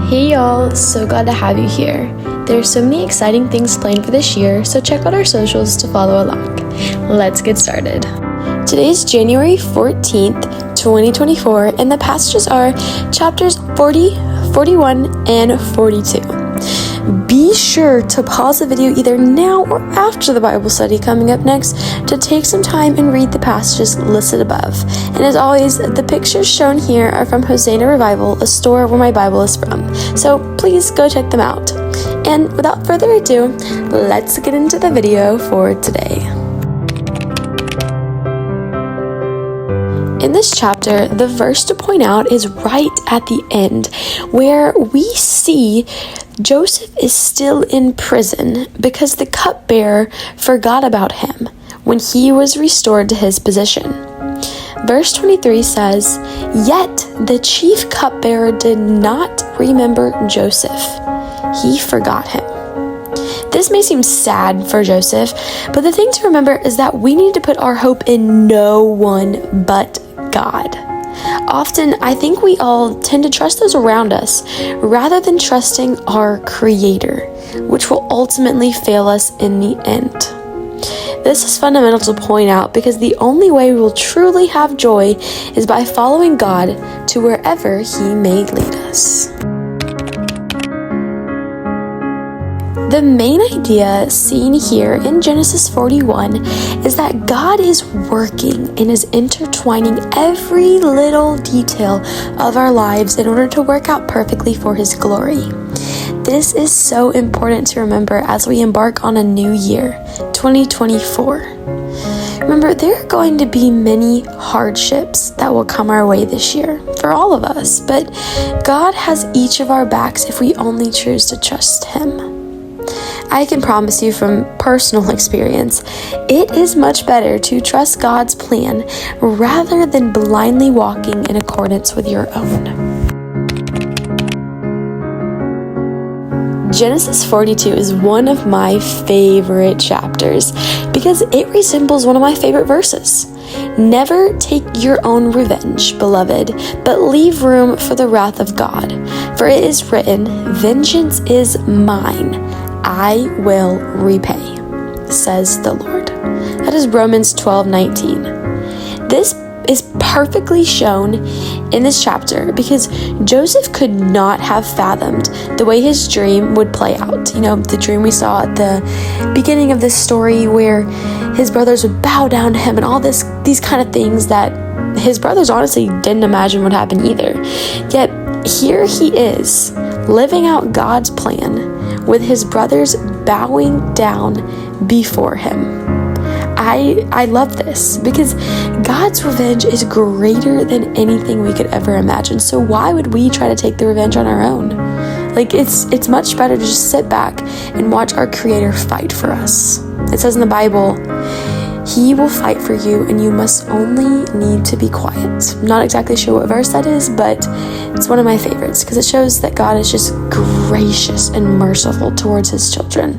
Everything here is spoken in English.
Hey y'all, so glad to have you here. There are so many exciting things planned for this year, so check out our socials to follow along. Let's get started. Today is January 14th, 2024, and the passages are chapters 40, 41, and 42. Be sure to pause the video either now or after the Bible study coming up next to take some time and read the passages listed above. And as always, the pictures shown here are from Hosanna Revival, a store where my Bible is from. So please go check them out. And without further ado, let's get into the video for today. In this chapter, the verse to point out is right at the end, where we see Joseph is still in prison because the cupbearer forgot about him when he was restored to his position. Verse 23 says, "Yet the chief cupbearer did not remember Joseph. He forgot him." This may seem sad for Joseph, but the thing to remember is that we need to put our hope in no one but God. Often, I think we all tend to trust those around us rather than trusting our Creator, which will ultimately fail us in the end. This is fundamental to point out because the only way we will truly have joy is by following God to wherever He may lead us. The main idea seen here in Genesis 41 is that God is working and is intertwining every little detail of our lives in order to work out perfectly for His glory. This is so important to remember as we embark on a new year, 2024. Remember, there are going to be many hardships that will come our way this year for all of us, but God has each of our backs if we only choose to trust Him. I can promise you from personal experience, it is much better to trust God's plan rather than blindly walking in accordance with your own. Genesis 42 is one of my favorite chapters because it resembles one of my favorite verses. "Never take your own revenge, beloved, but leave room for the wrath of God. For it is written, 'Vengeance is mine. I will repay,' says the Lord." That is Romans 12:19. This is perfectly shown in this chapter because Joseph could not have fathomed the way his dream would play out. You know, the dream we saw at the beginning of this story where his brothers would bow down to him and all these kind of things that his brothers honestly didn't imagine would happen either. Yet here he is, living out God's plan with his brothers bowing down before him. I love this because God's revenge is greater than anything we could ever imagine. So why would we try to take the revenge on our own? Like, it's much better to just sit back and watch our Creator fight for us. It says in the Bible, He will fight for you and you must only need to be quiet. I'm not exactly sure what verse that is, but it's one of my favorites because it shows that God is just gracious and merciful towards His children.